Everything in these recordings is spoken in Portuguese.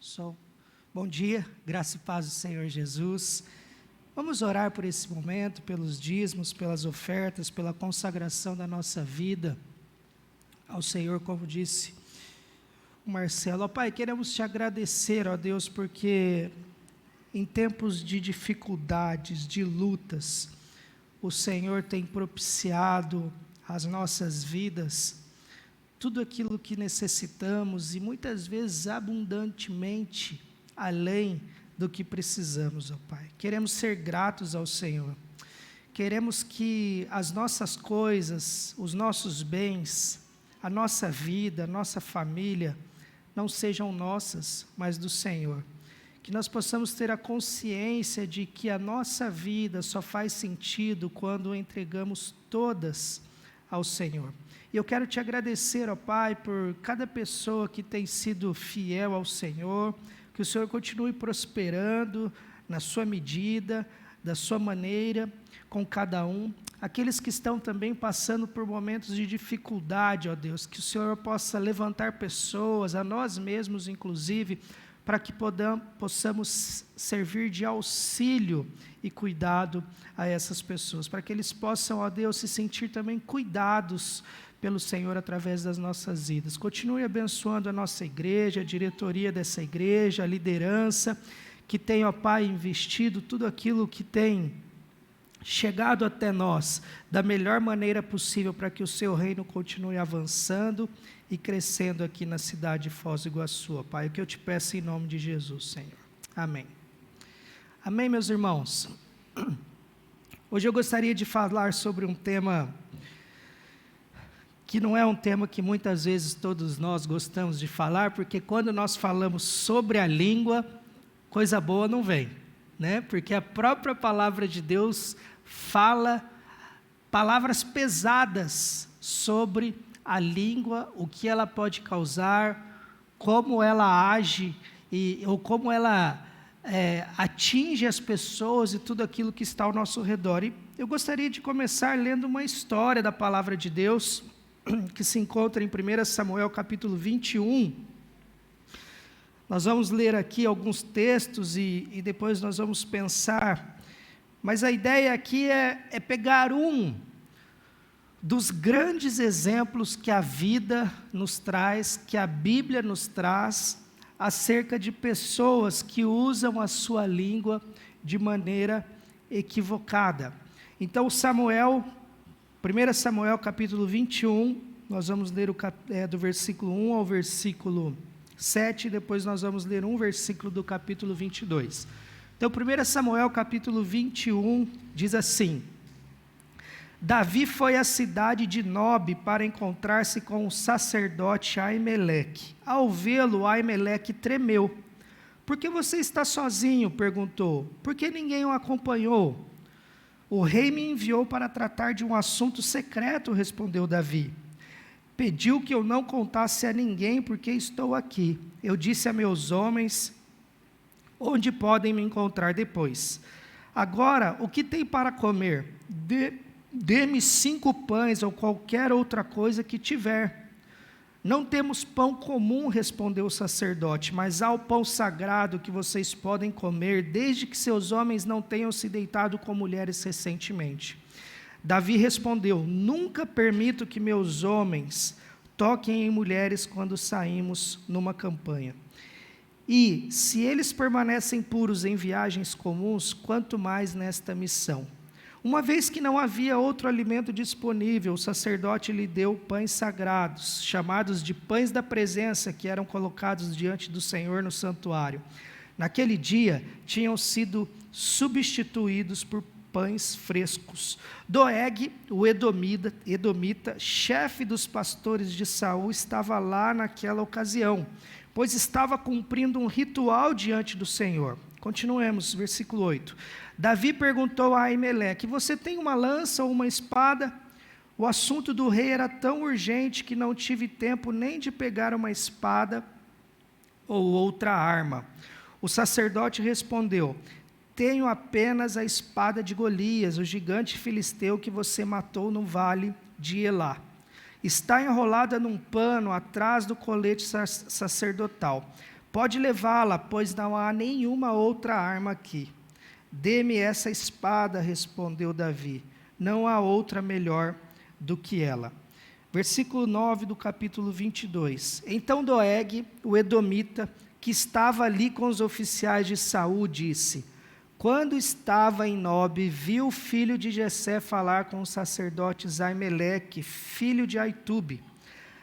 Som. Bom dia, graça e paz do Senhor Jesus. Vamos orar por esse momento, pelos dízimos, pelas ofertas, pela consagração da nossa vida ao Senhor, como disse o Marcelo. Ó Pai, queremos te agradecer, ó Deus, porque em tempos de dificuldades, de lutas, o Senhor tem propiciado às nossas vidas tudo aquilo que necessitamos e muitas vezes abundantemente além do que precisamos, ó Pai. Queremos ser gratos ao Senhor. Queremos que as nossas coisas, os nossos bens, a nossa vida, a nossa família, não sejam nossas, mas do Senhor. Que nós possamos ter a consciência de que a nossa vida só faz sentido quando entregamos todas ao Senhor. E eu quero te agradecer, ó Pai, por cada pessoa que tem sido fiel ao Senhor, que o Senhor continue prosperando na sua medida, da sua maneira, com cada um. Aqueles que estão também passando por momentos de dificuldade, ó Deus, que o Senhor possa levantar pessoas, a nós mesmos inclusive, para que possamos servir de auxílio e cuidado a essas pessoas, para que eles possam, ó Deus, se sentir também cuidados pelo Senhor através das nossas vidas. Continue abençoando a nossa igreja, a diretoria dessa igreja, a liderança, que tem, ó Pai, investido tudo aquilo que tem chegado até nós da melhor maneira possível para que o seu reino continue avançando e crescendo aqui na cidade de Foz do Iguaçu, ó Pai. O que eu te peço em nome de Jesus, Senhor. Amém. Amém, meus irmãos. Hoje eu gostaria de falar sobre um tema que não é um tema que muitas vezes todos nós gostamos de falar, porque quando nós falamos sobre a língua, coisa boa não vem, né? Porque a própria palavra de Deus fala palavras pesadas sobre a língua, o que ela pode causar, como ela age, ou como ela atinge as pessoas e tudo aquilo que está ao nosso redor. E eu gostaria de começar lendo uma história da palavra de Deus, que se encontra em 1 Samuel capítulo 21, nós vamos ler aqui alguns textos e depois nós vamos pensar, mas a ideia aqui é pegar um dos grandes exemplos que a vida nos traz, que a Bíblia nos traz, acerca de pessoas que usam a sua língua de maneira equivocada. Então 1 Samuel capítulo 21, nós vamos ler do versículo 1 ao versículo 7, depois nós vamos ler um versículo do capítulo 22. Então 1 Samuel capítulo 21 diz assim: Davi foi à cidade de Nobe para encontrar-se com o sacerdote Aimeleque. Ao vê-lo, Aimeleque tremeu. Por que você está sozinho? Perguntou. Por que ninguém o acompanhou? O rei me enviou para tratar de um assunto secreto, respondeu Davi. Pediu que eu não contasse a ninguém porque estou aqui. Eu disse a meus homens onde podem me encontrar depois. Agora, o que tem para comer? Dê-me 5 pães ou qualquer outra coisa que tiver. Não temos pão comum, respondeu o sacerdote, mas há o pão sagrado que vocês podem comer, desde que seus homens não tenham se deitado com mulheres recentemente. Davi respondeu: Nunca permito que meus homens toquem em mulheres quando saímos numa campanha. E, se eles permanecem puros em viagens comuns, quanto mais nesta missão. Uma vez que não havia outro alimento disponível, o sacerdote lhe deu pães sagrados, chamados de pães da presença, que eram colocados diante do Senhor no santuário. Naquele dia, tinham sido substituídos por pães frescos. Doeg, o edomita, chefe dos pastores de Saul, estava lá naquela ocasião, pois estava cumprindo um ritual diante do Senhor. Continuemos, versículo 8. Davi perguntou a Aimeleque: você tem uma lança ou uma espada? O assunto do rei era tão urgente que não tive tempo nem de pegar uma espada ou outra arma. O sacerdote respondeu: tenho apenas a espada de Golias, o gigante filisteu que você matou no vale de Elá. Está enrolada num pano atrás do colete sacerdotal. Pode levá-la, pois não há nenhuma outra arma aqui. Dê-me essa espada, respondeu Davi. Não há outra melhor do que ela. Versículo 9 do capítulo 22. Então Doeg, o edomita, que estava ali com os oficiais de Saul, disse: quando estava em Nobe, viu o filho de Jessé falar com o sacerdote Aimeleque, filho de Aitube.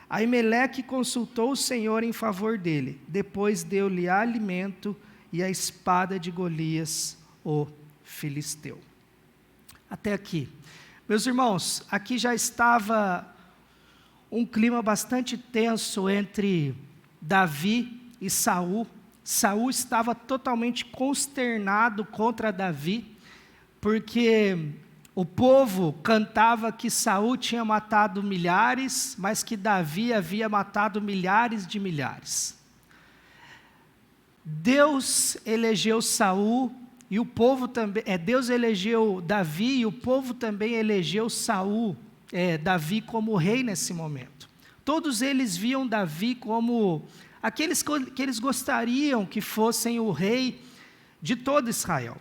Aimeleque consultou o Senhor em favor dele. Depois deu-lhe alimento e a espada de Golias, o filisteu. Até aqui. Meus irmãos, aqui já estava um clima bastante tenso entre Davi e Saul. Saul estava totalmente consternado contra Davi, porque o povo cantava que Saul tinha matado milhares, mas que Davi havia matado milhares de milhares. Deus elegeu Saul e o povo também. Deus elegeu Davi e o povo também elegeu Davi como rei nesse momento. Todos eles viam Davi como aqueles que eles gostariam que fossem o rei de todo Israel.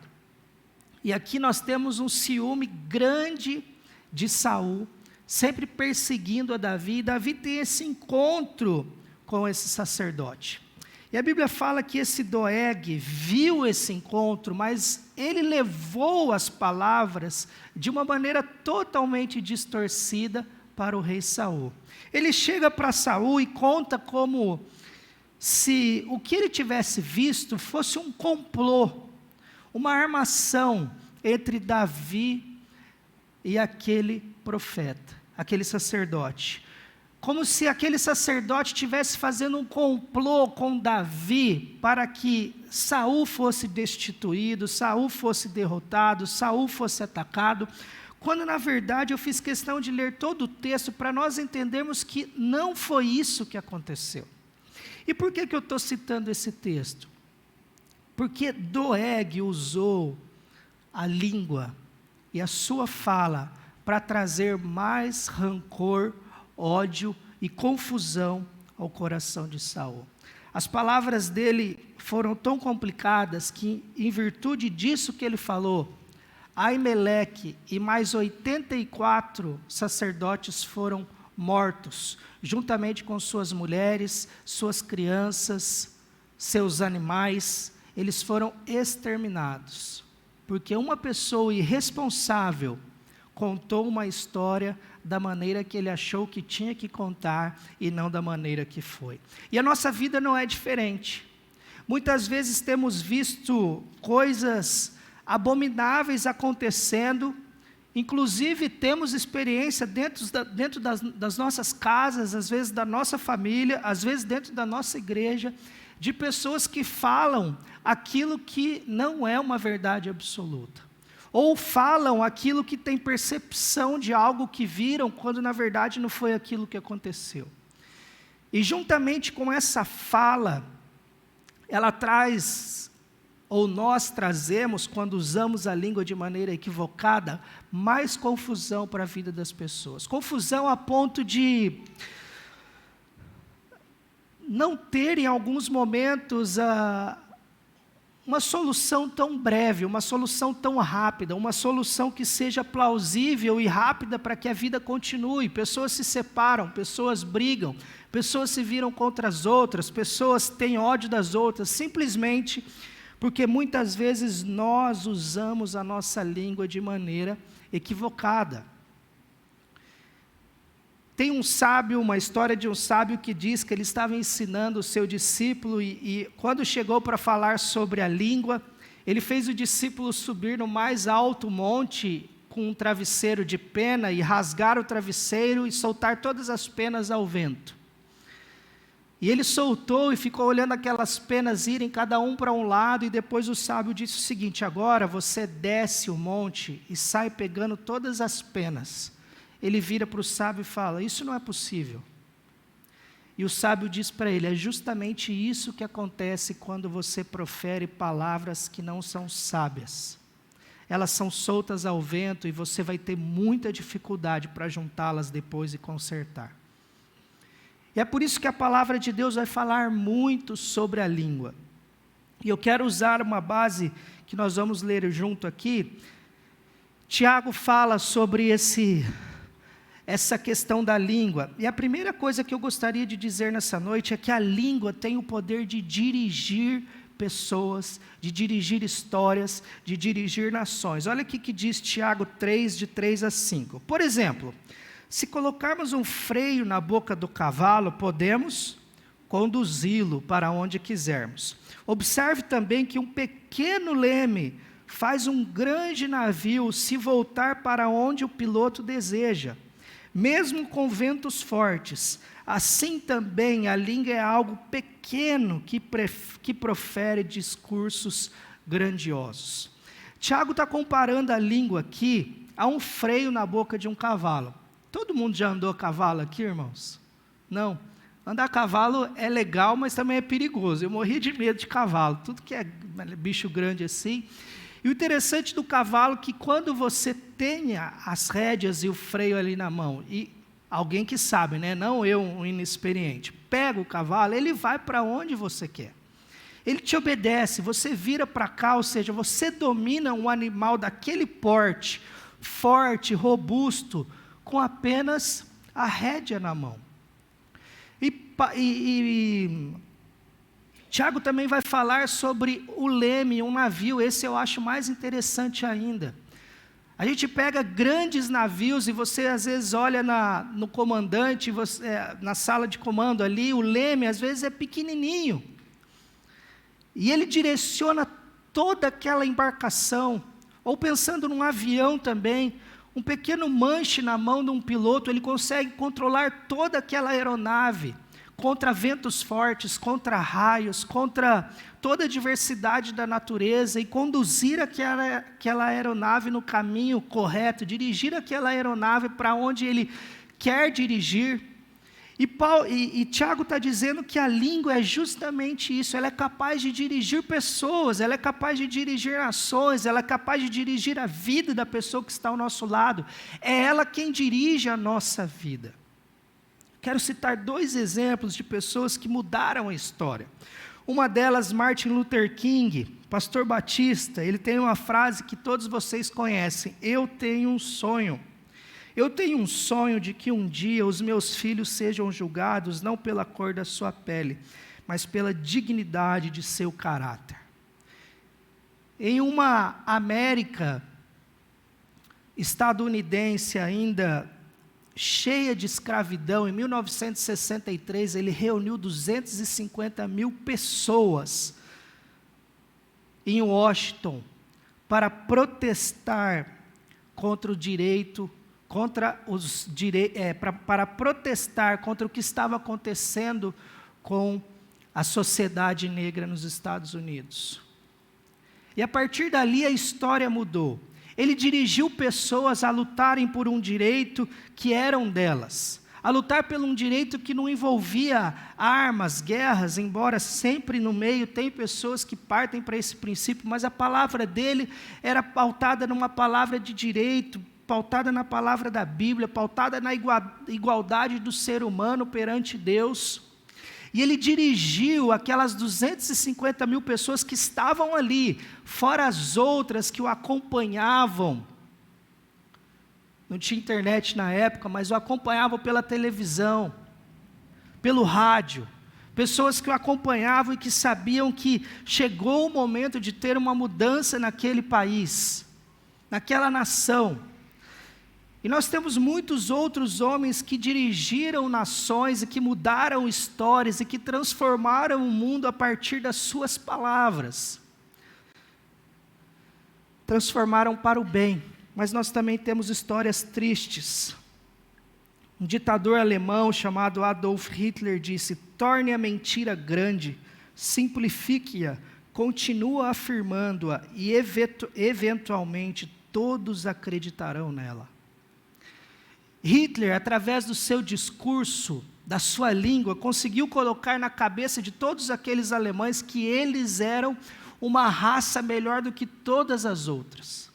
E aqui nós temos um ciúme grande de Saul, sempre perseguindo a Davi, e Davi tem esse encontro com esse sacerdote. E a Bíblia fala que esse Doeg viu esse encontro, mas ele levou as palavras de uma maneira totalmente distorcida para o rei Saul. Ele chega para Saul e conta como se o que ele tivesse visto fosse um complô, uma armação entre Davi e aquele profeta, aquele sacerdote. Como se aquele sacerdote estivesse fazendo um complô com Davi para que Saul fosse destituído, Saul fosse derrotado, Saul fosse atacado, quando na verdade eu fiz questão de ler todo o texto para nós entendermos que não foi isso que aconteceu. E por que eu estou citando esse texto? Porque Doeg usou a língua e a sua fala para trazer mais rancor, ódio e confusão ao coração de Saul. As palavras dele foram tão complicadas que, em virtude disso que ele falou, Aimeleque e mais 84 sacerdotes foram mortos, juntamente com suas mulheres, suas crianças, seus animais. Eles foram exterminados, porque uma pessoa irresponsável contou uma história da maneira que ele achou que tinha que contar e não da maneira que foi. E a nossa vida não é diferente. Muitas vezes temos visto coisas abomináveis acontecendo, inclusive temos experiência dentro das nossas casas, às vezes da nossa família, às vezes dentro da nossa igreja, de pessoas que falam aquilo que não é uma verdade absoluta, ou falam aquilo que tem percepção de algo que viram, quando na verdade não foi aquilo que aconteceu. E juntamente com essa fala, ela traz, ou nós trazemos, quando usamos a língua de maneira equivocada, mais confusão para a vida das pessoas. Confusão a ponto de não ter em alguns momentos uma solução tão breve, uma solução tão rápida, uma solução que seja plausível e rápida para que a vida continue. Pessoas se separam, pessoas brigam, pessoas se viram contra as outras, pessoas têm ódio das outras, simplesmente porque muitas vezes nós usamos a nossa língua de maneira equivocada. Tem um sábio, uma história de um sábio que diz que ele estava ensinando o seu discípulo e quando chegou para falar sobre a língua, ele fez o discípulo subir no mais alto monte com um travesseiro de pena e rasgar o travesseiro e soltar todas as penas ao vento. E ele soltou e ficou olhando aquelas penas irem cada um para um lado, e depois o sábio disse o seguinte: agora você desce o monte e sai pegando todas as penas. Ele vira para o sábio e fala: isso não é possível. E o sábio diz para ele: é justamente isso que acontece quando você profere palavras que não são sábias. Elas são soltas ao vento e você vai ter muita dificuldade para juntá-las depois e consertar. E é por isso que a palavra de Deus vai falar muito sobre a língua. E eu quero usar uma base que nós vamos ler junto aqui. Tiago fala sobre essa questão da língua. E a primeira coisa que eu gostaria de dizer nessa noite é que a língua tem o poder de dirigir pessoas, de dirigir histórias, de dirigir nações. Olha aqui que diz Tiago 3, de 3 a 5. Por exemplo, se colocarmos um freio na boca do cavalo, podemos conduzi-lo para onde quisermos. Observe também que um pequeno leme faz um grande navio se voltar para onde o piloto deseja. Mesmo com ventos fortes, assim também a língua é algo pequeno que profere discursos grandiosos. Tiago está comparando a língua aqui a um freio na boca de um cavalo. Todo mundo já andou a cavalo aqui, irmãos? Não. Andar a cavalo é legal, mas também é perigoso. Eu morria de medo de cavalo, tudo que é bicho grande assim. E o interessante do cavalo é que quando você tenha as rédeas e o freio ali na mão, e alguém que sabe, né? Não eu, um inexperiente, pega o cavalo, ele vai para onde você quer. Ele te obedece, você vira para cá, ou seja, você domina um animal daquele porte, forte, robusto, com apenas a rédea na mão. E Tiago também vai falar sobre o leme, um navio. Esse eu acho mais interessante ainda. A gente pega grandes navios e você às vezes olha no comandante, na sala de comando ali, o leme às vezes é pequenininho. E ele direciona toda aquela embarcação. Ou pensando num avião também, um pequeno manche na mão de um piloto, ele consegue controlar toda aquela aeronave contra ventos fortes, contra raios, contra toda a diversidade da natureza e conduzir aquela aeronave no caminho correto, dirigir aquela aeronave para onde ele quer dirigir. E Tiago está dizendo que a língua é justamente isso, ela é capaz de dirigir pessoas, ela é capaz de dirigir nações, ela é capaz de dirigir a vida da pessoa que está ao nosso lado, é ela quem dirige a nossa vida. Quero citar 2 exemplos de pessoas que mudaram a história. Uma delas, Martin Luther King, pastor batista, ele tem uma frase que todos vocês conhecem: eu tenho um sonho. Eu tenho um sonho de que um dia os meus filhos sejam julgados não pela cor da sua pele, mas pela dignidade de seu caráter. Em uma América estadunidense ainda cheia de escravidão, em 1963 ele reuniu 250 mil pessoas em Washington para protestar contra o direito, para protestar contra o que estava acontecendo com a sociedade negra nos Estados Unidos. E a partir dali a história mudou. Ele dirigiu pessoas a lutarem por um direito que eram delas, a lutar por um direito que não envolvia armas, guerras, embora sempre no meio tem pessoas que partem para esse princípio, mas a palavra dele era pautada numa palavra de direito, pautada na palavra da Bíblia, pautada na igualdade do ser humano perante Deus. E ele dirigiu aquelas 250 mil pessoas que estavam ali, fora as outras que o acompanhavam. Não tinha internet na época, mas o acompanhavam pela televisão, pelo rádio. Pessoas que o acompanhavam e que sabiam que chegou o momento de ter uma mudança naquele país, naquela nação. E nós temos muitos outros homens que dirigiram nações e que mudaram histórias e que transformaram o mundo a partir das suas palavras. Transformaram para o bem, mas nós também temos histórias tristes. Um ditador alemão chamado Adolf Hitler disse: torne a mentira grande, simplifique-a, continua afirmando-a e eventualmente todos acreditarão nela. Hitler, através do seu discurso, da sua língua, conseguiu colocar na cabeça de todos aqueles alemães que eles eram uma raça melhor do que todas as outras.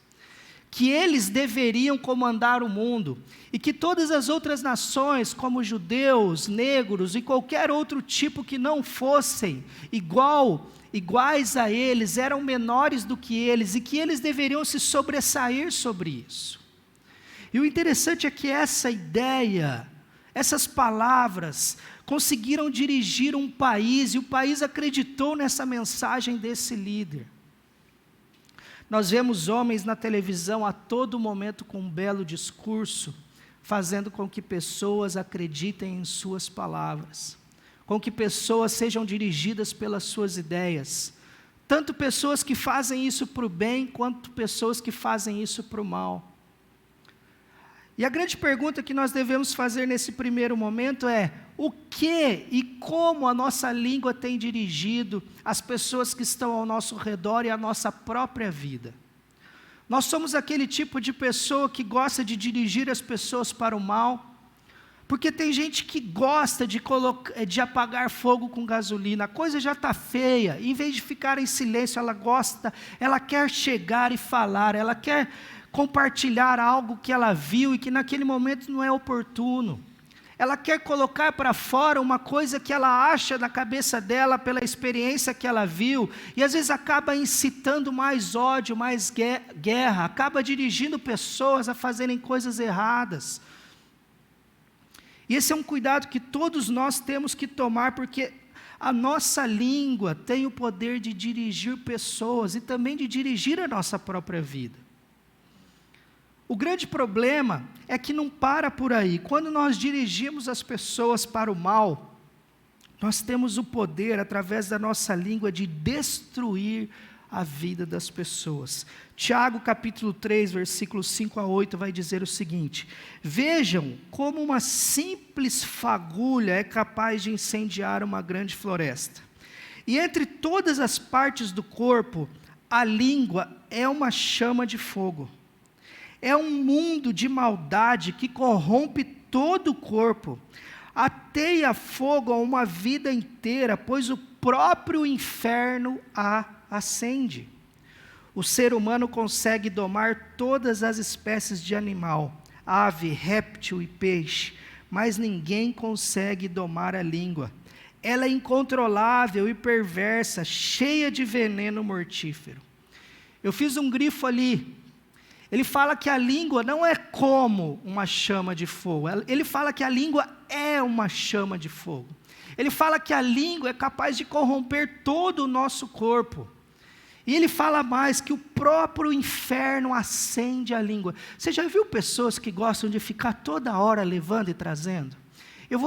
que eles deveriam comandar o mundo, e que todas as outras nações, como judeus, negros e qualquer outro tipo que não fossem iguais a eles, eram menores do que eles, e que eles deveriam se sobressair sobre isso. E o interessante é que essa ideia, essas palavras, conseguiram dirigir um país, e o país acreditou nessa mensagem desse líder. Nós vemos homens na televisão a todo momento com um belo discurso, fazendo com que pessoas acreditem em suas palavras, com que pessoas sejam dirigidas pelas suas ideias, tanto pessoas que fazem isso para o bem, quanto pessoas que fazem isso para o mal. E a grande pergunta que nós devemos fazer nesse primeiro momento é: o que e como a nossa língua tem dirigido as pessoas que estão ao nosso redor e a nossa própria vida? Nós somos aquele tipo de pessoa que gosta de dirigir as pessoas para o mal, porque tem gente que gosta de apagar fogo com gasolina. A coisa já está feia, em vez de ficar em silêncio, ela quer chegar e falar, ela quer compartilhar algo que ela viu e que naquele momento não é oportuno. Ela quer colocar para fora uma coisa que ela acha na cabeça dela pela experiência que ela viu, e às vezes acaba incitando mais ódio, mais guerra, acaba dirigindo pessoas a fazerem coisas erradas. E esse é um cuidado que todos nós temos que tomar, porque a nossa língua tem o poder de dirigir pessoas e também de dirigir a nossa própria vida. O grande problema é que não para por aí. Quando nós dirigimos as pessoas para o mal, nós temos o poder, através da nossa língua, de destruir a vida das pessoas. Tiago capítulo 3, versículos 5 a 8 vai dizer o seguinte: vejam como uma simples fagulha é capaz de incendiar uma grande floresta. E entre todas as partes do corpo, a língua é uma chama de fogo. É um mundo de maldade que corrompe todo o corpo, ateia fogo a uma vida inteira, pois o próprio inferno a acende. O ser humano consegue domar todas as espécies de animal, ave, réptil e peixe, mas ninguém consegue domar a língua. Ela é incontrolável e perversa, cheia de veneno mortífero. Eu fiz um grifo ali. Ele fala que a língua não é como uma chama de fogo. Ele fala que a língua é uma chama de fogo. Ele fala que a língua é capaz de corromper todo o nosso corpo. E ele fala mais, que o próprio inferno acende a língua. Você já viu pessoas que gostam de ficar toda hora levando e trazendo? Eu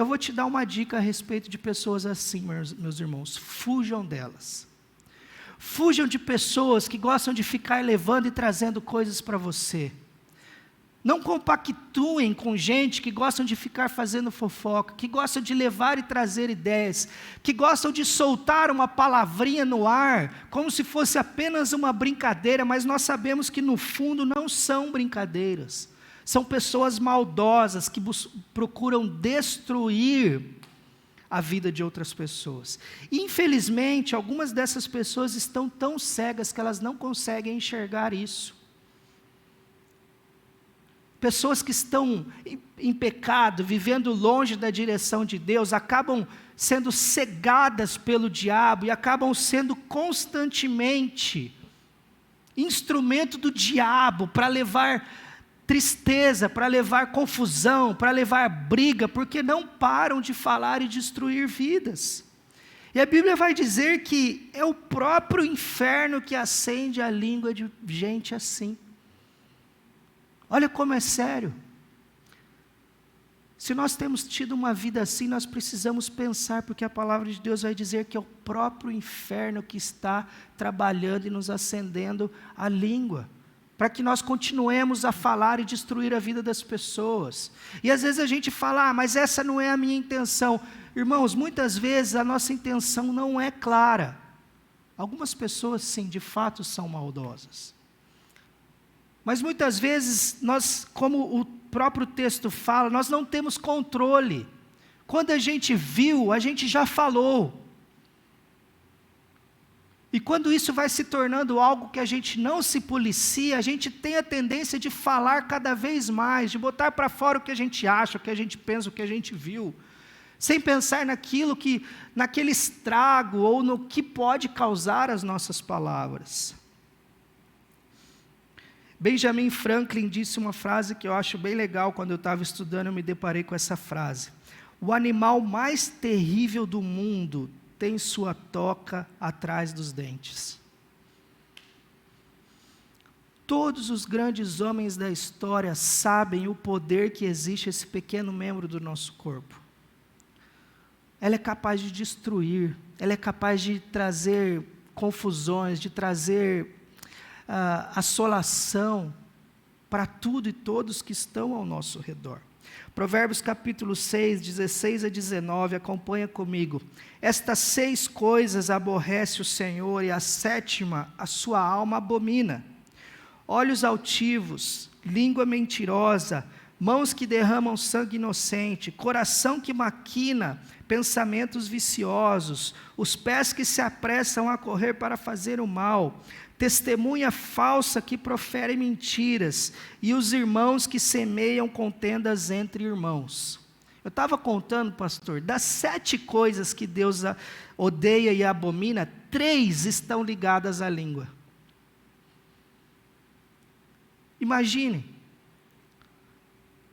vou te dar uma dica a respeito de pessoas assim, meus irmãos. Fujam delas. Fujam de pessoas que gostam de ficar levando e trazendo coisas para você. Não compactuem com gente que gostam de ficar fazendo fofoca, que gostam de levar e trazer ideias, que gostam de soltar uma palavrinha no ar, como se fosse apenas uma brincadeira, mas nós sabemos que no fundo não são brincadeiras. São pessoas maldosas que procuram destruir a vida de outras pessoas. Infelizmente, algumas dessas pessoas estão tão cegas que elas não conseguem enxergar isso. Pessoas que estão em pecado, vivendo longe da direção de Deus, acabam sendo cegadas pelo diabo e acabam sendo constantemente instrumento do diabo para levar tristeza, para levar confusão, para levar briga, porque não param de falar e destruir vidas. E a Bíblia vai dizer que é o próprio inferno que acende a língua de gente assim. Olha como é sério. Se nós temos tido uma vida assim, nós precisamos pensar, porque a palavra de Deus vai dizer que é o próprio inferno que está trabalhando e nos acendendo a língua, para que nós continuemos a falar e destruir a vida das pessoas. E às vezes a gente fala, mas essa não é a minha intenção. Irmãos, muitas vezes a nossa intenção não é clara. Algumas pessoas, sim, de fato são maldosas. Mas muitas vezes nós, como o próprio texto fala, nós não temos controle. Quando a gente viu, a gente já falou. E quando isso vai se tornando algo que a gente não se policia, a gente tem a tendência de falar cada vez mais, de botar para fora o que a gente acha, o que a gente pensa, o que a gente viu, sem pensar naquele estrago ou no que pode causar as nossas palavras. Benjamin Franklin disse uma frase que eu acho bem legal. Quando eu estava estudando, eu me deparei com essa frase: o animal mais terrível do mundo tem sua toca atrás dos dentes. Todos os grandes homens da história sabem o poder que existe esse pequeno membro do nosso corpo. Ela é capaz de destruir, ela é capaz de trazer confusões, de trazer assolação para tudo e todos que estão ao nosso redor. Provérbios capítulo 6, 16 a 19, acompanha comigo. Estas 6 coisas aborrece o Senhor, e a 7ª a sua alma abomina: olhos altivos, língua mentirosa, mãos que derramam sangue inocente, coração que maquina pensamentos viciosos, os pés que se apressam a correr para fazer o mal, testemunha falsa que profere mentiras, e os irmãos que semeiam contendas entre irmãos. Eu estava contando, pastor, das 7 coisas que Deus odeia e abomina, 3 estão ligadas à língua. Imagine,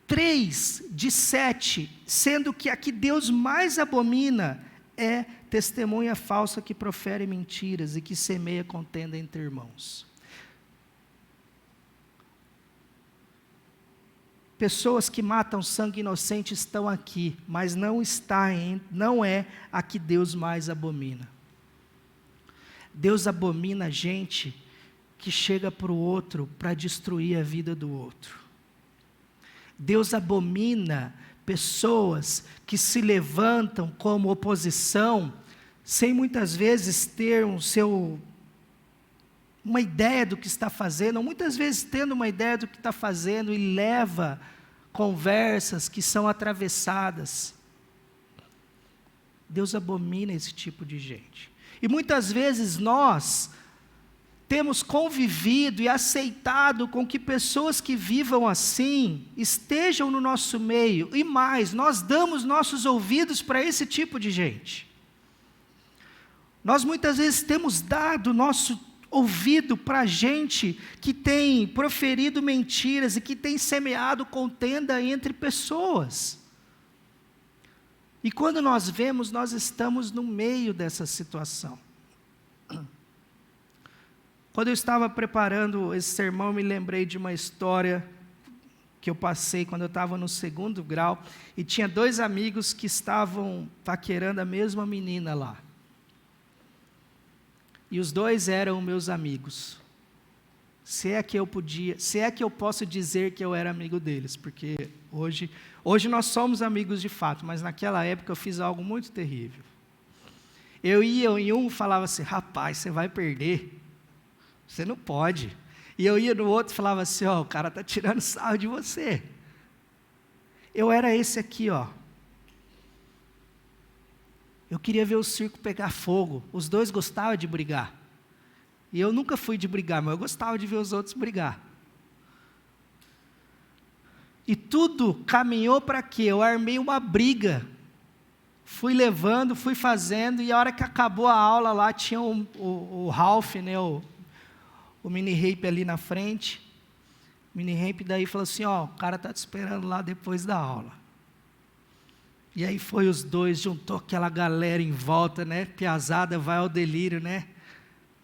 3 de 7, sendo que a que Deus mais abomina é testemunha falsa que profere mentiras e que semeia contenda entre irmãos. Pessoas que matam sangue inocente estão aqui, mas não é a que Deus mais abomina. Deus abomina gente que chega para o outro para destruir a vida do outro. Deus abomina pessoas que se levantam como oposição, sem muitas vezes ter uma ideia do que está fazendo, ou muitas vezes tendo uma ideia do que está fazendo, e leva conversas que são atravessadas. Deus abomina esse tipo de gente. E muitas vezes nós temos convivido e aceitado com que pessoas que vivam assim estejam no nosso meio, e mais, nós damos nossos ouvidos para esse tipo de gente. Nós muitas vezes temos dado nosso ouvido para gente que tem proferido mentiras e que tem semeado contenda entre pessoas. E quando nós vemos, nós estamos no meio dessa situação. Quando eu estava preparando esse sermão, eu me lembrei de uma história que eu passei quando eu estava no 2º grau, e tinha 2 amigos que estavam paquerando a mesma menina lá. E os 2 eram meus amigos. Se é que eu posso dizer que eu era amigo deles, porque hoje nós somos amigos de fato, mas naquela época eu fiz algo muito terrível. Eu ia em um e falava assim: rapaz, você vai perder. Você não pode. E eu ia no outro e falava assim: ó, o cara está tirando sarro de você. Eu era esse aqui, ó. Eu queria ver o circo pegar fogo. Os 2 gostavam de brigar. E eu nunca fui de brigar, mas eu gostava de ver os outros brigar. E tudo caminhou para quê? Eu armei uma briga. Fui levando, fui fazendo, e a hora que acabou a aula lá, tinha o Ralph, né, o mini-rape ali na frente. O mini-rape daí falou assim: ó, o cara está te esperando lá depois da aula. E aí foi os 2, juntou aquela galera em volta, né, piazada vai ao delírio, né,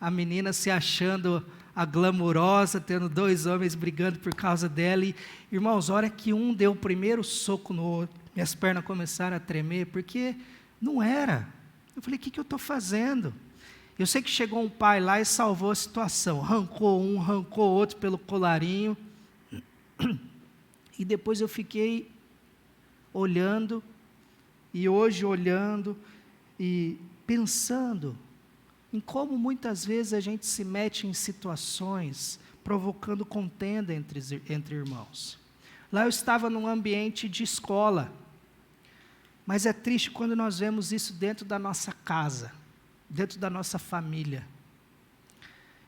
a menina se achando a glamurosa, tendo 2 homens brigando por causa dela, e irmãos, a hora que um deu o primeiro soco no outro, minhas pernas começaram a tremer, porque não era. Eu falei: o que eu estou fazendo? Eu sei que chegou um pai lá e salvou a situação, arrancou um, arrancou outro pelo colarinho, e depois eu fiquei olhando, e hoje olhando, e pensando em como muitas vezes a gente se mete em situações, provocando contenda entre irmãos. Lá eu estava num ambiente de escola, mas é triste quando nós vemos isso dentro da nossa casa, dentro da nossa família.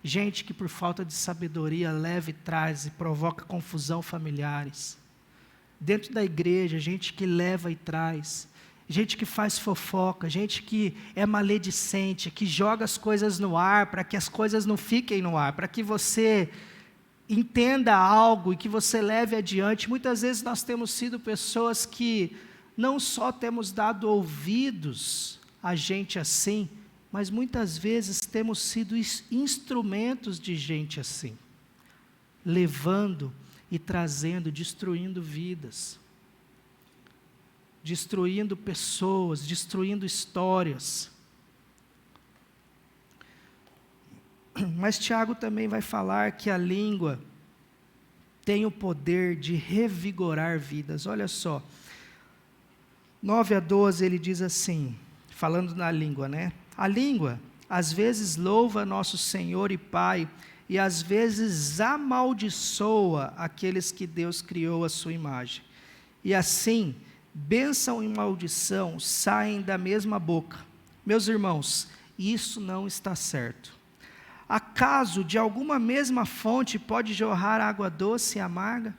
Gente que por falta de sabedoria leva e traz e provoca confusão familiares. Dentro da igreja, gente que leva e traz. Gente que faz fofoca, gente que é maledicente, que joga as coisas no ar para que as coisas não fiquem no ar, para que você entenda algo e que você leve adiante. Muitas vezes nós temos sido pessoas que não só temos dado ouvidos a gente assim, mas muitas vezes temos sido instrumentos de gente assim, levando e trazendo, destruindo vidas, destruindo pessoas, destruindo histórias. Mas Tiago também vai falar que a língua tem o poder de revigorar vidas. Olha só, 9-12 ele diz assim, falando na língua, né? A língua, às vezes louva nosso Senhor e Pai, e às vezes amaldiçoa aqueles que Deus criou à sua imagem. E assim, bênção e maldição saem da mesma boca. Meus irmãos, isso não está certo. Acaso de alguma mesma fonte pode jorrar água doce e amarga?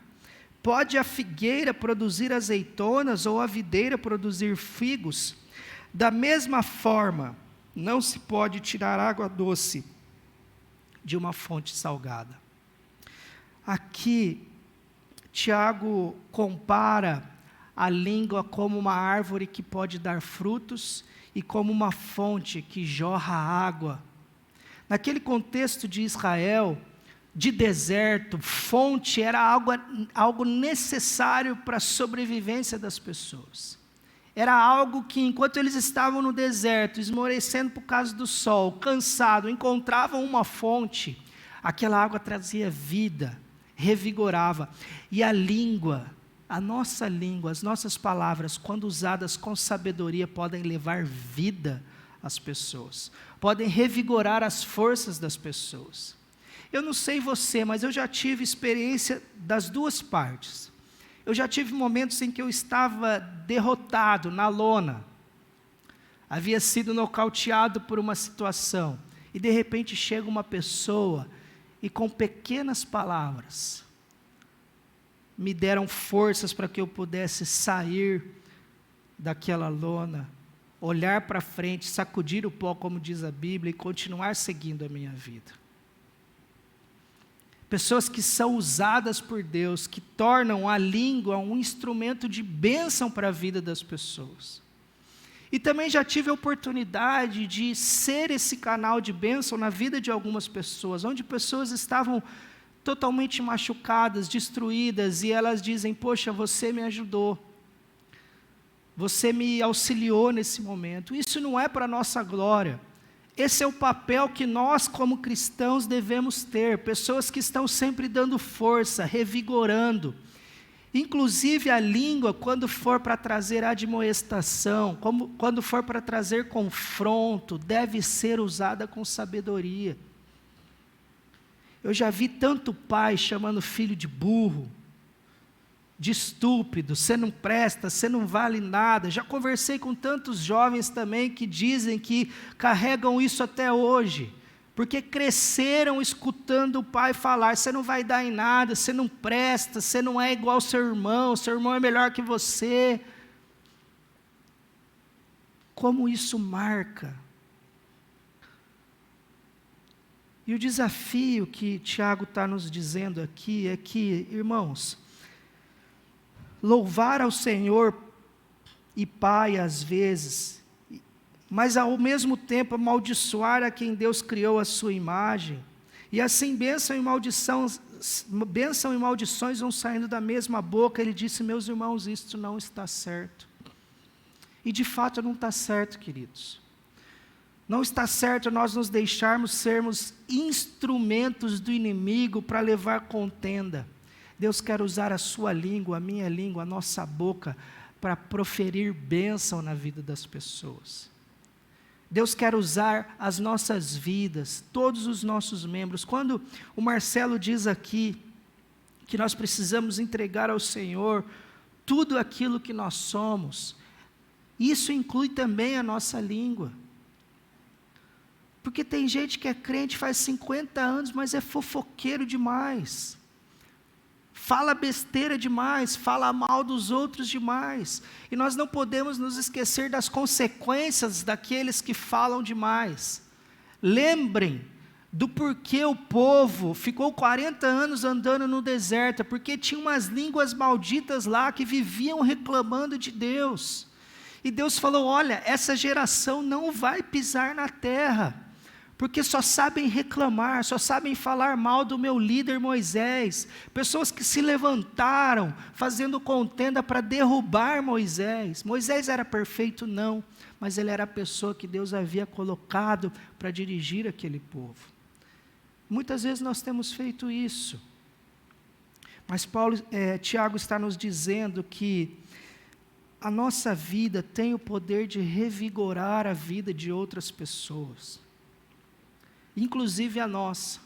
Pode a figueira produzir azeitonas ou a videira produzir figos? Da mesma forma, não se pode tirar água doce de uma fonte salgada. Aqui, Tiago compara a língua como uma árvore que pode dar frutos e como uma fonte que jorra água. Naquele contexto de Israel, de deserto, fonte era algo necessário para a sobrevivência das pessoas. Era algo que, enquanto eles estavam no deserto, esmorecendo por causa do sol, cansados, encontravam uma fonte, aquela água trazia vida, revigorava. E a língua, a nossa língua, as nossas palavras, quando usadas com sabedoria, podem levar vida às pessoas, podem revigorar as forças das pessoas. Eu não sei você, mas eu já tive experiência das duas partes. Eu já tive momentos em que eu estava derrotado, na lona, havia sido nocauteado por uma situação, e de repente chega uma pessoa, e com pequenas palavras, me deram forças para que eu pudesse sair daquela lona, olhar para frente, sacudir o pó, como diz a Bíblia, e continuar seguindo a minha vida. Pessoas que são usadas por Deus, que tornam a língua um instrumento de bênção para a vida das pessoas. E também já tive a oportunidade de ser esse canal de bênção na vida de algumas pessoas, onde pessoas estavam totalmente machucadas, destruídas, e elas dizem: poxa, você me ajudou, você me auxiliou nesse momento. Isso não é para a nossa glória. Esse é o papel que nós, como cristãos, devemos ter. Pessoas que estão sempre dando força, revigorando. Inclusive a língua, quando for para trazer admoestação, quando for para trazer confronto, deve ser usada com sabedoria. Eu já vi tanto pai chamando filho de burro, de estúpido, você não presta, você não vale nada. Já conversei com tantos jovens também que dizem que carregam isso até hoje, porque cresceram escutando o pai falar: você não vai dar em nada, você não presta, você não é igual ao seu irmão é melhor que você. Como isso marca. E o desafio que Tiago está nos dizendo aqui é que, irmãos, louvar ao Senhor e Pai às vezes, mas ao mesmo tempo amaldiçoar a quem Deus criou à sua imagem, e assim bênção e maldições vão saindo da mesma boca. Ele disse: meus irmãos, isto não está certo. E de fato não está certo, queridos. Não está certo nós nos deixarmos sermos instrumentos do inimigo para levar contenda. Deus quer usar a sua língua, a minha língua, a nossa boca, para proferir bênção na vida das pessoas. Deus quer usar as nossas vidas, todos os nossos membros. Quando o Marcelo diz aqui que nós precisamos entregar ao Senhor tudo aquilo que nós somos, isso inclui também a nossa língua. Porque tem gente que é crente faz 50 anos, mas é fofoqueiro demais. Fala besteira demais, fala mal dos outros demais. E nós não podemos nos esquecer das consequências daqueles que falam demais. Lembrem do porquê o povo ficou 40 anos andando no deserto, porque tinha umas línguas malditas lá que viviam reclamando de Deus. E Deus falou: olha, essa geração não vai pisar na terra, porque só sabem reclamar, só sabem falar mal do meu líder Moisés. Pessoas que se levantaram, fazendo contenda para derrubar Moisés. Moisés era perfeito? Não, mas ele era a pessoa que Deus havia colocado para dirigir aquele povo. Muitas vezes nós temos feito isso. Mas Tiago está nos dizendo que a nossa vida tem o poder de revigorar a vida de outras pessoas, inclusive a nossa.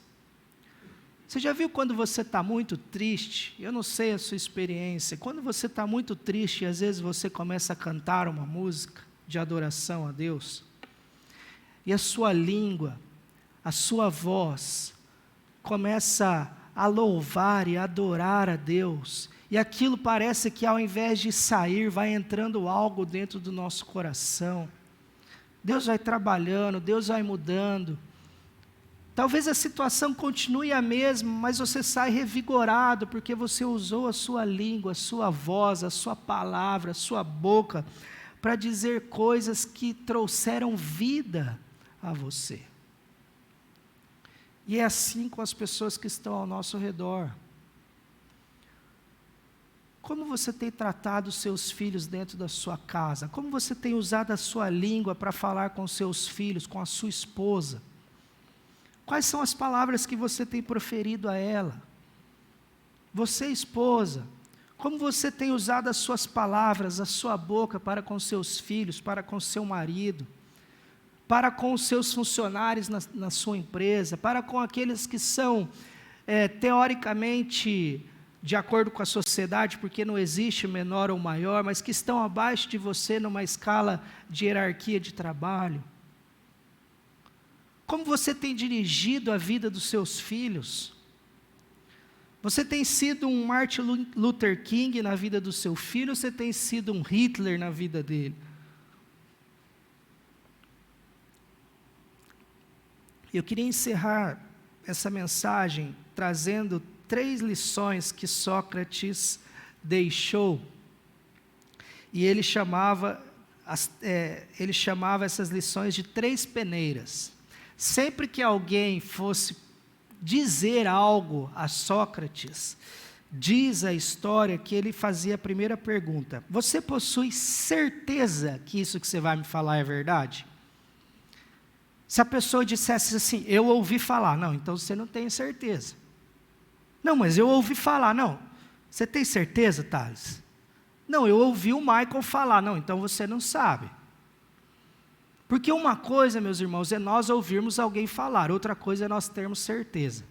Você já viu quando você está muito triste? Eu não sei a sua experiência. Quando você está muito triste, às vezes você começa a cantar uma música de adoração a Deus, e a sua língua, a sua voz, começa a louvar e adorar a Deus, e aquilo parece que ao invés de sair, vai entrando algo dentro do nosso coração. Deus vai trabalhando, Deus vai mudando. Talvez a situação continue a mesma, mas você sai revigorado, porque você usou a sua língua, a sua voz, a sua palavra, a sua boca, para dizer coisas que trouxeram vida a você. E é assim com as pessoas que estão ao nosso redor. Como você tem tratado os seus filhos dentro da sua casa? Como você tem usado a sua língua para falar com seus filhos, com a sua esposa? Quais são as palavras que você tem proferido a ela? Você, esposa, como você tem usado as suas palavras, a sua boca para com seus filhos, para com seu marido, para com os seus funcionários na sua empresa, para com aqueles que são, teoricamente, de acordo com a sociedade, porque não existe menor ou maior, mas que estão abaixo de você numa escala de hierarquia de trabalho? Como você tem dirigido a vida dos seus filhos? Você tem sido um Martin Luther King na vida do seu filho, ou você tem sido um Hitler na vida dele? Eu queria encerrar essa mensagem trazendo 3 lições que Sócrates deixou, e ele chamava essas lições de 3 peneiras. Sempre que alguém fosse dizer algo a Sócrates, diz a história que ele fazia a primeira pergunta: você possui certeza que isso que você vai me falar é verdade? Se a pessoa dissesse assim: eu ouvi falar, não, então você não tem certeza. Não, mas eu ouvi falar, não. Você tem certeza, Thales? Não, eu ouvi o Michael falar, não, então você não sabe. Porque uma coisa, meus irmãos, é nós ouvirmos alguém falar, outra coisa é nós termos certeza.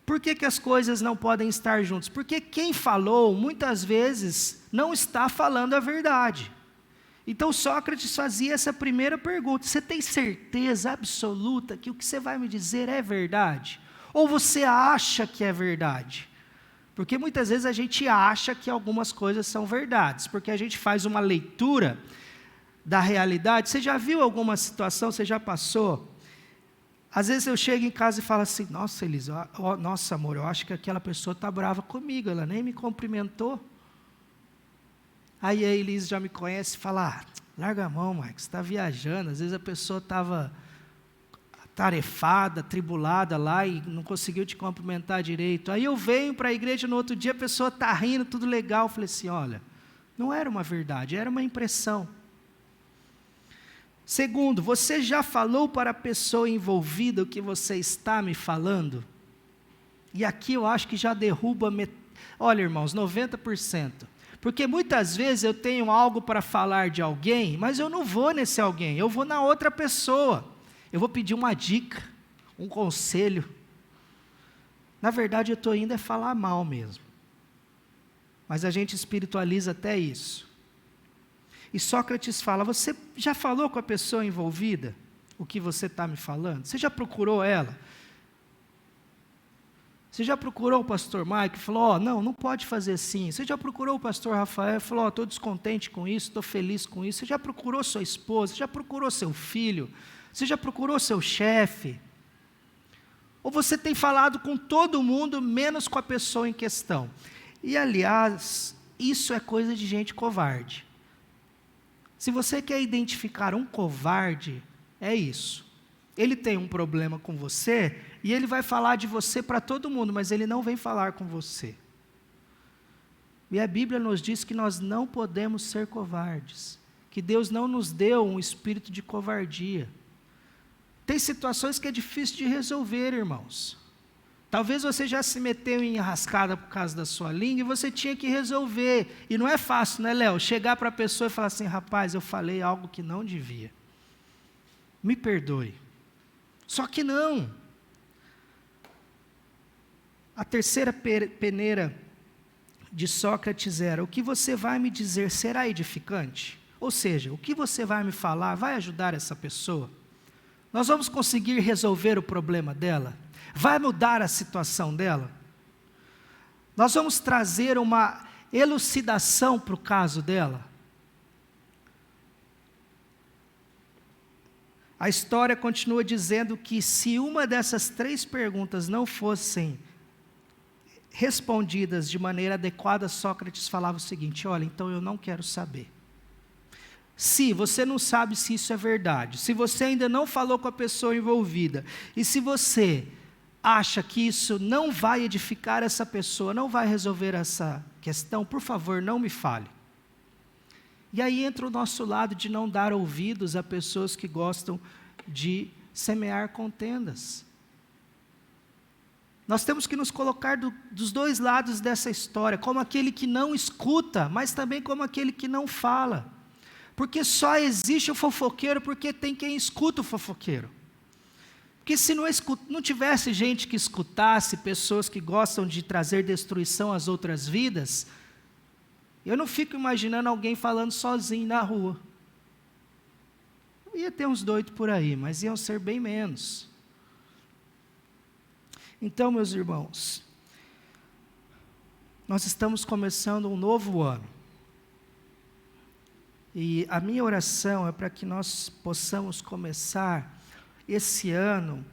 Por que as coisas não podem estar juntas? Porque quem falou, muitas vezes, não está falando a verdade. Então Sócrates fazia essa primeira pergunta: você tem certeza absoluta que o que você vai me dizer é verdade? Ou você acha que é verdade? Porque muitas vezes a gente acha que algumas coisas são verdades, porque a gente faz uma leitura da realidade. Você já viu alguma situação, você já passou? Às vezes eu chego em casa e falo assim: nossa, Elisa, nossa amor, eu acho que aquela pessoa está brava comigo, ela nem me cumprimentou. Aí a Elisa já me conhece e fala: larga a mão, Mike, você está viajando. Às vezes a pessoa estava atarefada, atribulada lá e não conseguiu te cumprimentar direito. Aí eu venho para a igreja no outro dia, a pessoa está rindo, tudo legal. Eu falei assim: olha, não era uma verdade, era uma impressão. Segundo, você já falou para a pessoa envolvida o que você está me falando? E aqui eu acho que já derruba, olha irmãos, 90%. Porque muitas vezes eu tenho algo para falar de alguém, mas eu não vou nesse alguém, eu vou na outra pessoa. Eu vou pedir uma dica, um conselho. Na verdade eu estou indo falar mal mesmo. Mas a gente espiritualiza até isso. E Sócrates fala: você já falou com a pessoa envolvida o que você está me falando? Você já procurou ela? Você já procurou o pastor Mike e falou, não pode fazer assim. Você já procurou o pastor Rafael e falou, estou descontente com isso, estou feliz com isso. Você já procurou sua esposa? Você já procurou seu filho? Você já procurou seu chefe? Ou você tem falado com todo mundo, menos com a pessoa em questão? E, aliás, isso é coisa de gente covarde. Se você quer identificar um covarde, é isso. Ele tem um problema com você e ele vai falar de você para todo mundo, mas ele não vem falar com você. E a Bíblia nos diz que nós não podemos ser covardes, que Deus não nos deu um espírito de covardia. Tem situações que é difícil de resolver, irmãos. Talvez você já se meteu em enrascada por causa da sua língua e você tinha que resolver. E não é fácil, né, Léo? Chegar para a pessoa e falar assim, rapaz, eu falei algo que não devia. Me perdoe. Só que não. A terceira peneira de Sócrates era, o que você vai me dizer será edificante? Ou seja, o que você vai me falar vai ajudar essa pessoa? Nós vamos conseguir resolver o problema dela? Vai mudar a situação dela? Nós vamos trazer uma elucidação para o caso dela? A história continua dizendo que se uma dessas 3 perguntas não fossem respondidas de maneira adequada, Sócrates falava o seguinte, olha, então eu não quero saber. Se você não sabe se isso é verdade, se você ainda não falou com a pessoa envolvida, e se você acha que isso não vai edificar essa pessoa, não vai resolver essa questão, por favor, não me fale. E aí entra o nosso lado de não dar ouvidos a pessoas que gostam de semear contendas. Nós temos que nos colocar dos 2 lados dessa história, como aquele que não escuta, mas também como aquele que não fala. Porque só existe o fofoqueiro porque tem quem escuta o fofoqueiro. Porque se não tivesse gente que escutasse, pessoas que gostam de trazer destruição às outras vidas, eu não fico imaginando alguém falando sozinho na rua. Ia ter uns doidos por aí, mas iam ser bem menos. Então, meus irmãos, nós estamos começando um novo ano. E a minha oração é para que nós possamos começar esse ano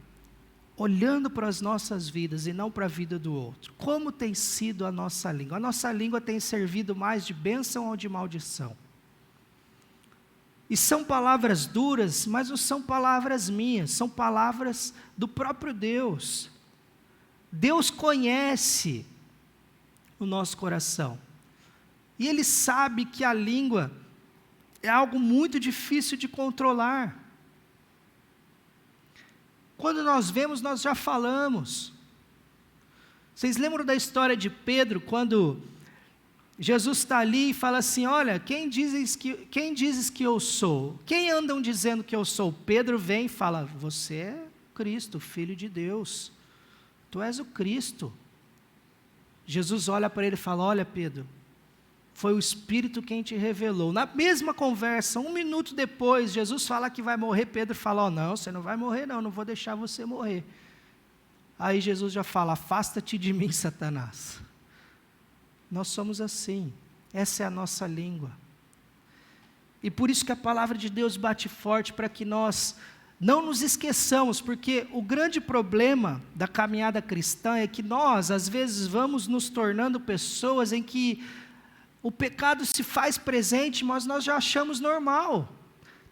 olhando para as nossas vidas e não para a vida do outro. Como tem sido a nossa língua? A nossa língua tem servido mais de bênção ou de maldição? E são palavras duras, mas não são palavras minhas, são palavras do próprio Deus. Deus conhece o nosso coração. E Ele sabe que a língua é algo muito difícil de controlar. Quando nós vemos, nós já falamos. Vocês lembram da história de Pedro, quando Jesus está ali e fala assim, olha, quem dizes que eu sou? Quem andam dizendo que eu sou? Pedro vem e fala, você é Cristo, Filho de Deus. Tu és o Cristo. Jesus olha para ele e fala, olha Pedro, foi o Espírito quem te revelou. Na mesma conversa, 1 minuto depois, Jesus fala que vai morrer, Pedro fala, não, você não vai morrer não vou deixar você morrer. Aí Jesus já fala, afasta-te de mim, Satanás. Nós somos assim, essa é a nossa língua. E por isso que a palavra de Deus bate forte, para que nós não nos esqueçamos, porque o grande problema da caminhada cristã é que nós, às vezes, vamos nos tornando pessoas em que o pecado se faz presente, mas nós já achamos normal.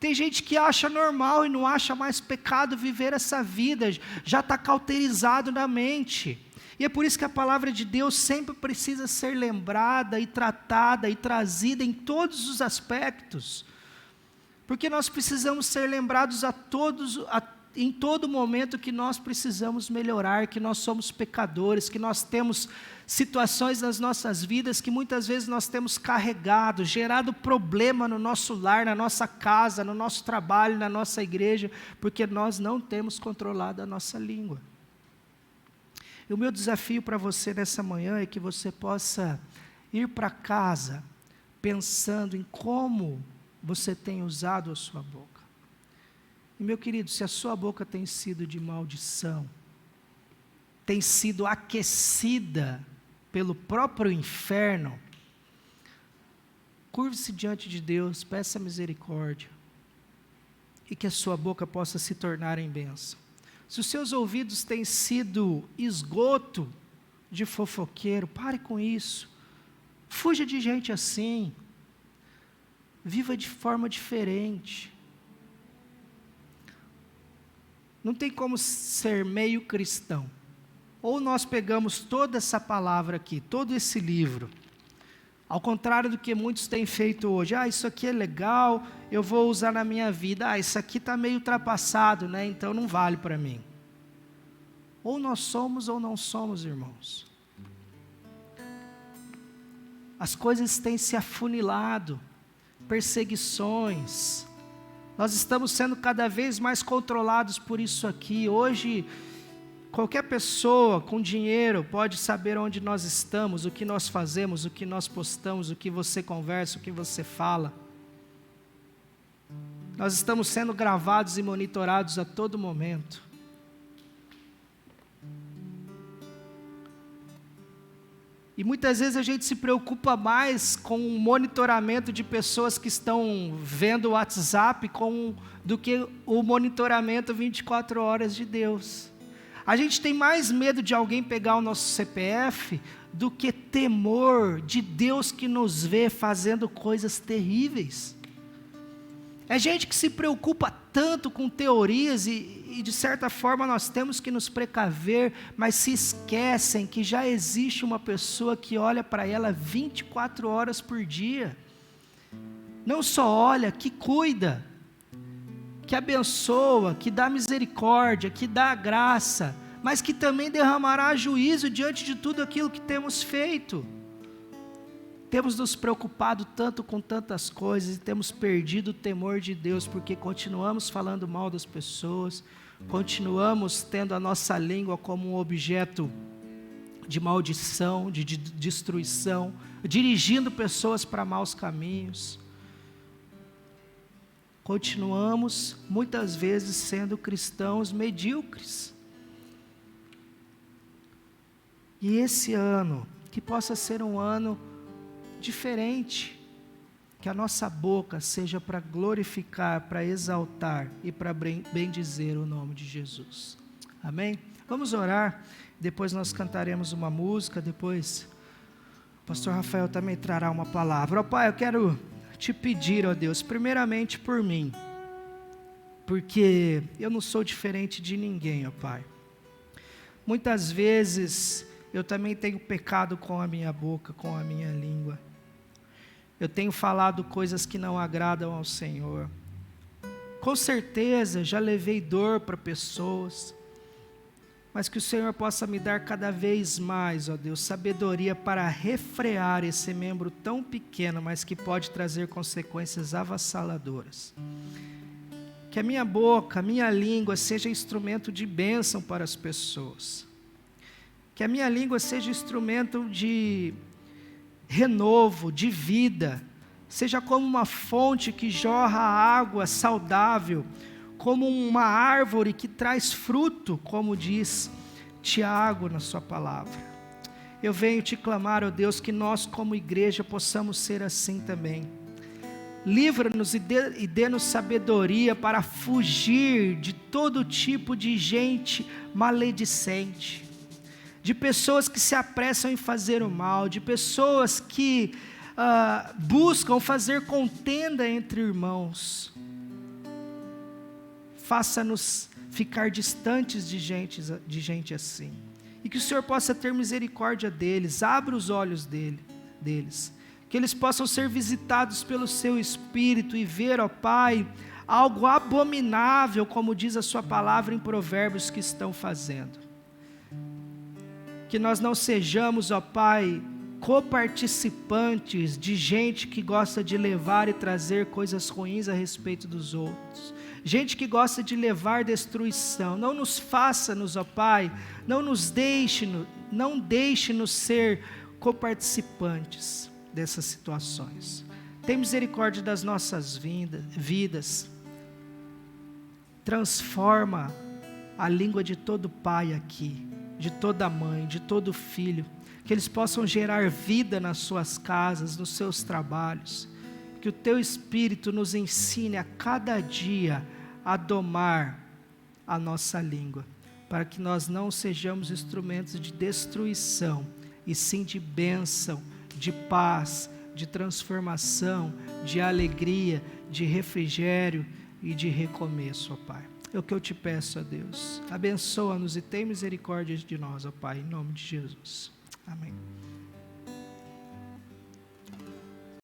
Tem gente que acha normal e não acha mais pecado viver essa vida, já está cauterizado na mente. E é por isso que a palavra de Deus sempre precisa ser lembrada e tratada e trazida em todos os aspectos. Porque nós precisamos ser lembrados em todo momento que nós precisamos melhorar, que nós somos pecadores, que nós temos situações nas nossas vidas que muitas vezes nós temos carregado, gerado problema no nosso lar, na nossa casa, no nosso trabalho, na nossa igreja, porque nós não temos controlado a nossa língua. E o meu desafio para você nessa manhã é que você possa ir para casa pensando em como você tem usado a sua boca. E meu querido, se a sua boca tem sido de maldição, tem sido aquecida pelo próprio inferno, curve-se diante de Deus, peça misericórdia, e que a sua boca possa se tornar em bênção. Se os seus ouvidos têm sido esgoto de fofoqueiro, pare com isso, fuja de gente assim, viva de forma diferente. Não tem como ser meio cristão. Ou nós pegamos toda essa palavra aqui, todo esse livro, ao contrário do que muitos têm feito hoje, isso aqui é legal, eu vou usar na minha vida, isso aqui está meio ultrapassado, né? Então não vale para mim. Ou nós somos ou não somos, irmãos. As coisas têm se afunilado, perseguições, nós estamos sendo cada vez mais controlados por isso aqui. Hoje, qualquer pessoa com dinheiro pode saber onde nós estamos, o que nós fazemos, o que nós postamos, o que você conversa, o que você fala. Nós estamos sendo gravados e monitorados a todo momento. E muitas vezes a gente se preocupa mais com o monitoramento de pessoas que estão vendo o WhatsApp do que o monitoramento 24 horas de Deus. A gente tem mais medo de alguém pegar o nosso CPF do que temor de Deus que nos vê fazendo coisas terríveis. É gente que se preocupa tanto com teorias e de certa forma nós temos que nos precaver, mas se esquecem que já existe uma pessoa que olha para ela 24 horas por dia. Não só olha, que cuida, que abençoa, que dá misericórdia, que dá graça, mas que também derramará juízo diante de tudo aquilo que temos feito. Temos nos preocupado tanto com tantas coisas e temos perdido o temor de Deus, porque continuamos falando mal das pessoas, continuamos tendo a nossa língua como um objeto de maldição, de destruição, dirigindo pessoas para maus caminhos. Continuamos, muitas vezes, sendo cristãos medíocres. E esse ano, que possa ser um ano diferente, que a nossa boca seja para glorificar, para exaltar e para bendizer o nome de Jesus. Amém? Vamos orar, depois nós cantaremos uma música, depois o pastor Rafael também trará uma palavra. Ó Pai, eu quero te pedir, ó Deus, primeiramente por mim, porque eu não sou diferente de ninguém, ó Pai. Muitas vezes eu também tenho pecado com a minha boca, com a minha língua. Eu tenho falado coisas que não agradam ao Senhor. Com certeza já levei dor para pessoas, mas que o Senhor possa me dar cada vez mais, ó Deus, sabedoria para refrear esse membro tão pequeno, mas que pode trazer consequências avassaladoras. Que a minha boca, a minha língua seja instrumento de bênção para as pessoas. Que a minha língua seja instrumento de renovo, de vida, seja como uma fonte que jorra água saudável, como uma árvore que traz fruto, como diz Tiago na sua palavra. Eu venho te clamar, ó Deus, que nós como igreja possamos ser assim também. Livra-nos e dê-nos sabedoria para fugir de todo tipo de gente maledicente, de pessoas que se apressam em fazer o mal, de pessoas que buscam fazer contenda entre irmãos. Faça-nos ficar distantes de gente assim, e que o Senhor possa ter misericórdia deles, abra os olhos deles, que eles possam ser visitados pelo seu Espírito e ver, ó Pai, algo abominável, como diz a sua palavra em Provérbios, que estão fazendo. Que nós não sejamos, ó Pai, coparticipantes de gente que gosta de levar e trazer coisas ruins a respeito dos outros. Gente que gosta de levar destruição. Não nos faça-nos, ó Pai, não deixe-nos ser coparticipantes dessas situações. Tem misericórdia das nossas vidas. transforma a língua de todo pai aqui, de toda mãe, de todo filho, que eles possam gerar vida nas suas casas, nos seus trabalhos, que o Teu Espírito nos ensine a cada dia a domar a nossa língua, para que nós não sejamos instrumentos de destruição, e sim de bênção, de paz, de transformação, de alegria, de refrigério e de recomeço, ó Pai. É o que eu te peço, ó Deus. Abençoa-nos e tem misericórdia de nós, ó Pai, em nome de Jesus. Amém.